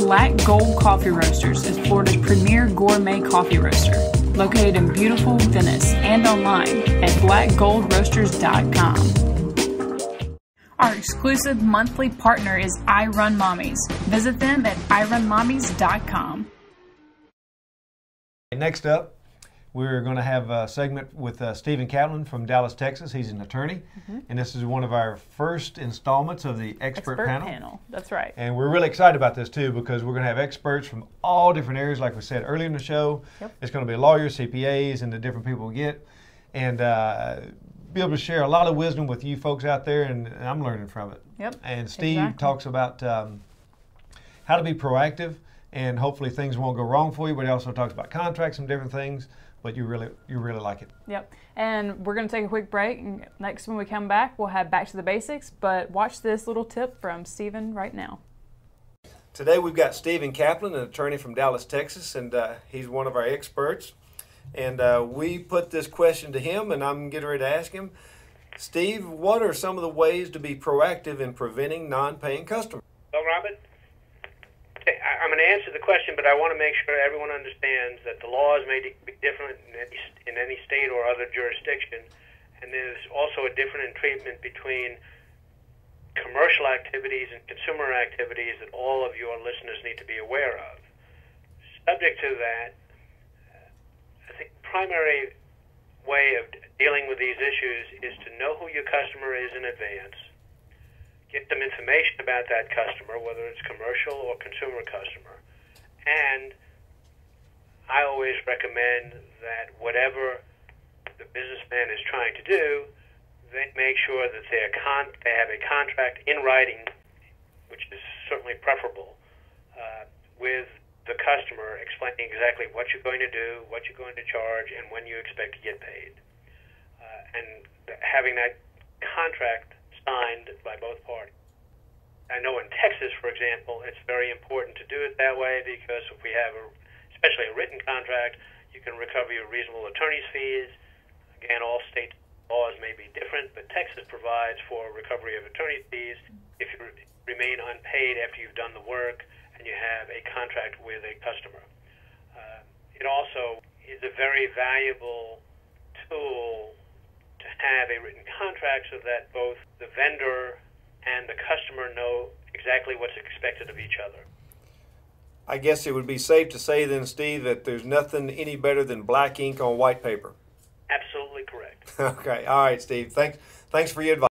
Black Gold Coffee Roasters is Florida's premier gourmet coffee roaster, located in beautiful Venice and online at blackgoldroasters.com. Our exclusive monthly partner is I Run Mommies. Visit them at irunmommies.com. Next up, we're going to have a segment with Stephen Kaplan from Dallas, Texas. He's an attorney, and this is one of our first installments of the expert panel. That's right. And we're really excited about this too, because we're going to have experts from all different areas, like we said earlier in the show. It's going to be lawyers, CPAs, and the different people we get, and be able to share a lot of wisdom with you folks out there, and I'm learning from it. And Steve talks about how to be proactive, and hopefully things won't go wrong for you, but he also talks about contracts and different things. But you really like it. And we're going to take a quick break. And next, when we come back, we'll have Back to the Basics. But watch this little tip from Stephen right now. Today we've got Stephen Kaplan, an attorney from Dallas, Texas, and he's one of our experts. And we put this question to him, and I'm getting ready to ask him, Steve, what are some of the ways to be proactive in preventing non-paying customers? Well, Robert, I'm going to answer the question, but I want to make sure everyone understands that the laws may be different in any state or other jurisdiction, and there's also a different treatment between commercial activities and consumer activities that all of your listeners need to be aware of. Subject to that, I think the primary way of dealing with these issues is to know who your customer is in advance. Get some information about that customer, whether it's commercial or consumer customer. And I always recommend that whatever the businessman is trying to do, they make sure that they have a contract in writing, which is certainly preferable, with the customer explaining exactly what you're going to do, what you're going to charge, and when you expect to get paid. And having that contract signed by both parties. I know in Texas, for example, it's very important to do it that way because if we have, especially a written contract, you can recover your reasonable attorney's fees. Again, all state laws may be different, but Texas provides for recovery of attorney fees if you remain unpaid after you've done the work and you have a contract with a customer. It also is a very valuable tool to have a written contract so that both the vendor and the customer know exactly what's expected of each other. I guess it would be safe to say then, Steve, that there's nothing any better than black ink on white paper. Absolutely correct. Okay. All right, Steve. Thanks for your advice.